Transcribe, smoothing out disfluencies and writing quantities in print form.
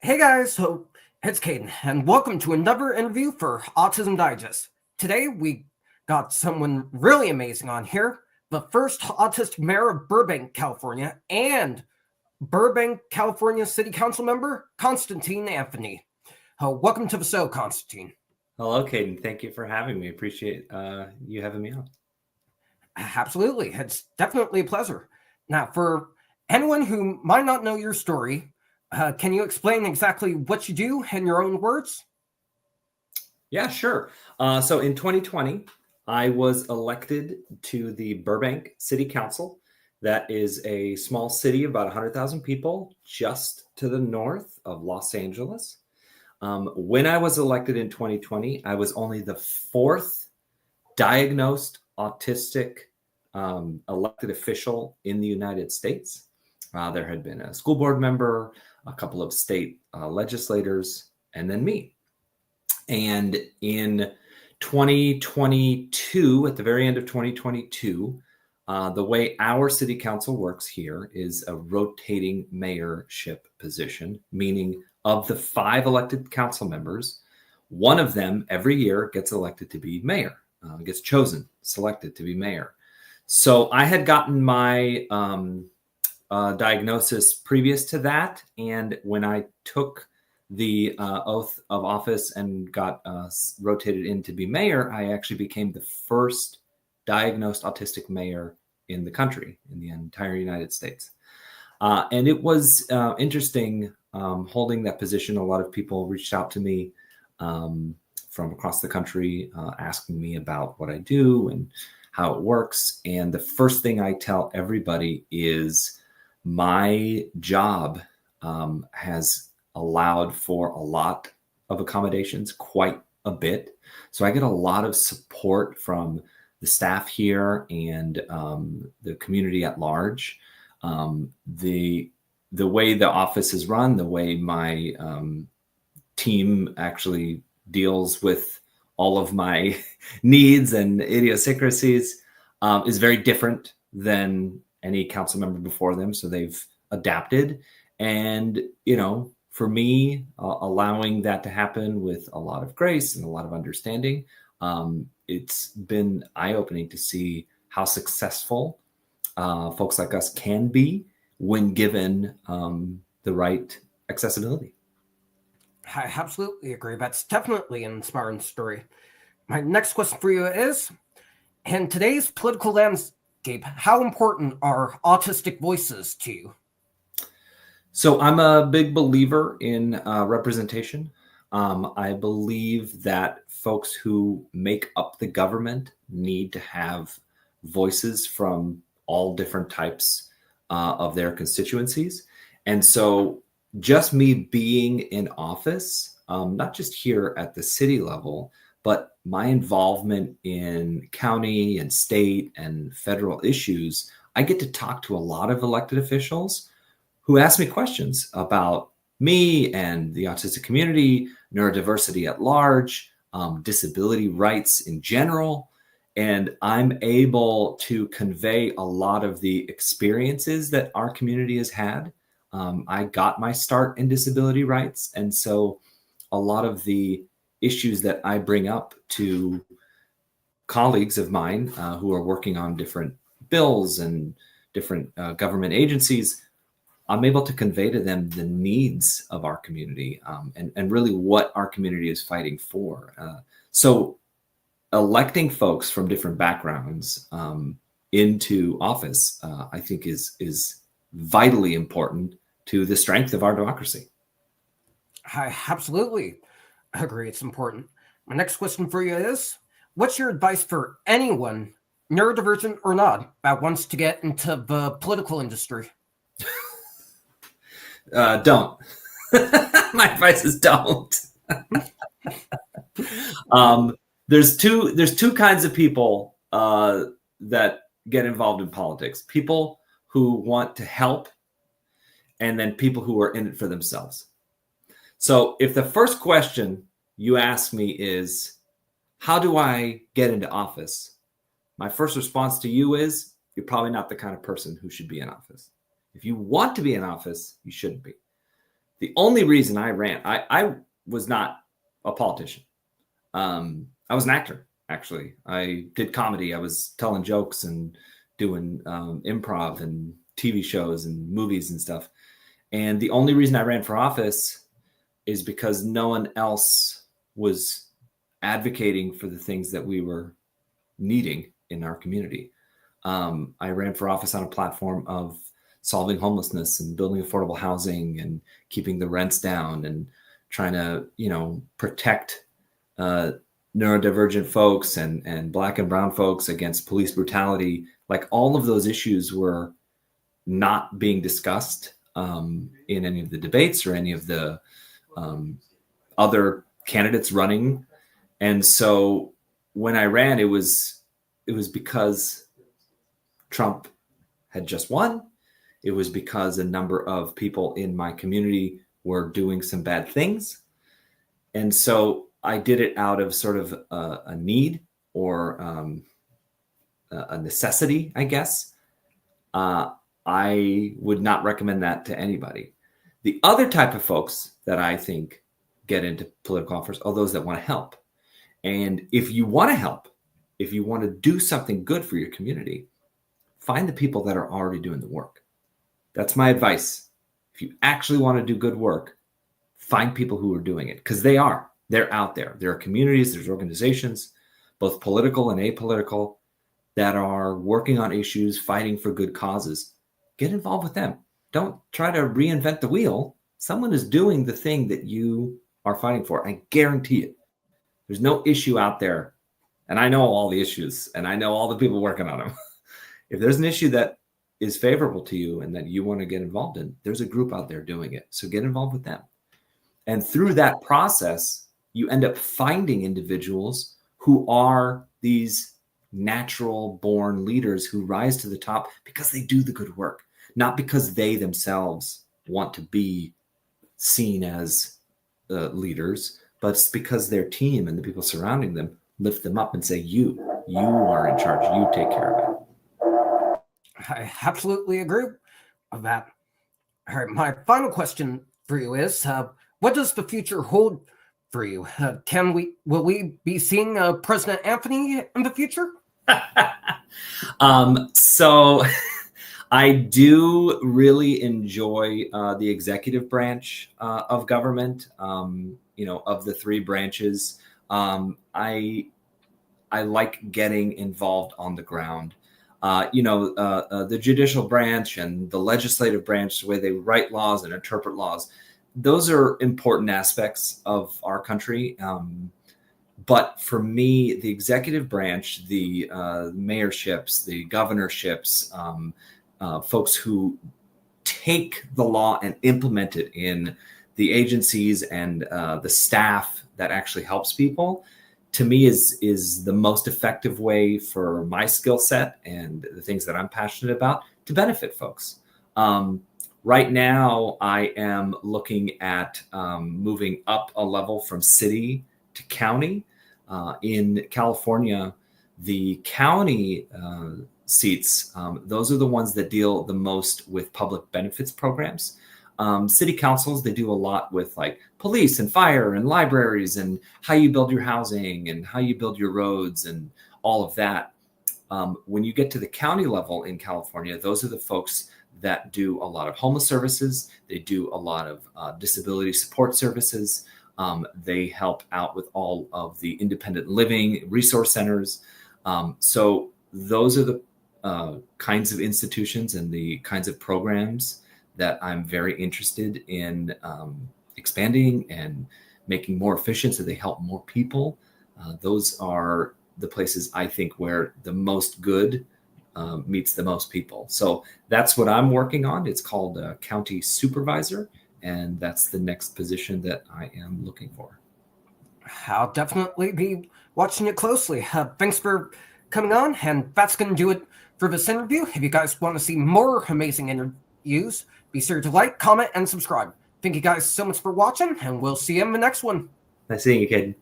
Hey guys, so it's Kadin, and welcome to another interview for Autism Digest. Today we got someone really amazing on here, the first autistic mayor of Burbank, California, and Burbank, California City Council member, Konstantine Anthony. Welcome to the show, Konstantine. Hello, Kadin. Thank you for having me. Appreciate you having me on. Absolutely, it's definitely a pleasure. Now, for anyone who might not know your story, can you explain exactly what you do in your own words? Yeah, sure. So in 2020, I was elected to the Burbank City Council. That is a small city of about 100,000 people just to the north of Los Angeles. When I was elected in 2020, I was only the fourth diagnosed autistic elected official in the United States. There had been a school board member, a couple of state legislators, and then me. And in 2022, at the very end of 2022, the way our city council works here is a rotating mayorship position, meaning of the 5 elected council members, one of them every year gets elected to be mayor, gets chosen, selected to be mayor. So I had gotten my diagnosis previous to that. And when I took the oath of office and got rotated in to be mayor, I actually became the first diagnosed autistic mayor in the country, in the entire United States. And it was interesting holding that position. A lot of people reached out to me from across the country asking me about what I do and how it works. And the first thing I tell everybody is my job has allowed for a lot of accommodations, quite a bit. So I get a lot of support from the staff here and the community at large. The way the office is run, the way my team actually deals with all of my needs and idiosyncrasies is very different than any council member before them. So they've adapted. And, you know, for me, allowing that to happen with a lot of grace and a lot of understanding, it's been eye-opening to see how successful folks like us can be when given the right accessibility. I absolutely agree. That's definitely an inspiring story. My next question for you is, in today's political landscape, how important are autistic voices to you? So I'm a big believer in representation. I believe that folks who make up the government need to have voices from all different types of their constituencies. And so just me being in office, not just here at the city level, but my involvement in county and state and federal issues, I get to talk to a lot of elected officials who ask me questions about me and the autistic community, neurodiversity at large, disability rights in general. And I'm able to convey a lot of the experiences that our community has had. I got my start in disability rights. And so a lot of the issues that I bring up to colleagues of mine who are working on different bills and different government agencies, I'm able to convey to them the needs of our community and really what our community is fighting for. So electing folks from different backgrounds into office, I think is vitally important to the strength of our democracy. I absolutely agree. It's important. My next question for you is, what's your advice for anyone, neurodivergent or not, that wants to get into the political industry? Don't. My advice is don't. There's two kinds of people that get involved in politics: people who want to help, and then people who are in it for themselves. So if the first question you ask me is, how do I get into office? My first response to you is, you're probably not the kind of person who should be in office. If you want to be in office, you shouldn't be. The only reason I ran, I was not a politician. I was an actor, actually. I did comedy. I was telling jokes and doing improv and TV shows and movies and stuff. And the only reason I ran for office is because no one else was advocating for the things that we were needing in our community. I ran for office on a platform of solving homelessness and building affordable housing and keeping the rents down and trying to, protect neurodivergent folks and Black and brown folks against police brutality. Like, all of those issues were not being discussed in any of the debates or any of the other candidates running. And so when I ran, it was because Trump had just won. It was because a number of people in my community were doing some bad things. And so I did it out of sort of a need or a necessity, I guess. I would not recommend that to anybody. The other type of folks that I think get into political office are those that want to help. And if you want to help, if you want to do something good for your community, find the people that are already doing the work. That's my advice. If you actually want to do good work, find people who are doing it, because they're out there. There are communities, there's organizations, both political and apolitical, that are working on issues, fighting for good causes. Get involved with them. Don't try to reinvent the wheel. Someone is doing the thing that you are fighting for. I guarantee it. There's no issue out there. And I know all the issues and I know all the people working on them. If there's an issue that is favorable to you and that you want to get involved in, there's a group out there doing it. So get involved with them. And through that process, you end up finding individuals who are these natural born leaders who rise to the top because they do the good work, not because they themselves want to be seen as leaders, but it's because their team and the people surrounding them lift them up and say, you are in charge. You take care of it. I absolutely agree with that. All right, my final question for you is, what does the future hold for you? Will we be seeing President Anthony in the future? So I do really enjoy the executive branch of government, of the three branches. I like getting involved on the ground. The judicial branch and the legislative branch, the way they write laws and interpret laws, those are important aspects of our country. But for me, the executive branch, the mayorships, the governorships, folks who take the law and implement it in the agencies and the staff that actually helps people, to me is the most effective way for my skill set and the things that I'm passionate about to benefit folks. Right now, I am looking at moving up a level from city to county. In California, the county seats, those are the ones that deal the most with public benefits programs. City councils, they do a lot with like police and fire and libraries and how you build your housing and how you build your roads and all of that. When you get to the county level in California, those are the folks that do a lot of homeless services. They do a lot of disability support services. They help out with all of the independent living resource centers. So those are the kinds of institutions and the kinds of programs that I'm very interested in expanding and making more efficient so they help more people. Those are the places I think where the most good meets the most people. So that's what I'm working on. It's called county supervisor, and that's the next position that I am looking for. I'll definitely be watching it closely. Thanks for coming on, and that's going to do it for this interview. If you guys want to see more amazing interviews, be sure to like, comment, and subscribe. Thank you guys so much for watching, and we'll see you in the next one. Nice seeing you, Kadin.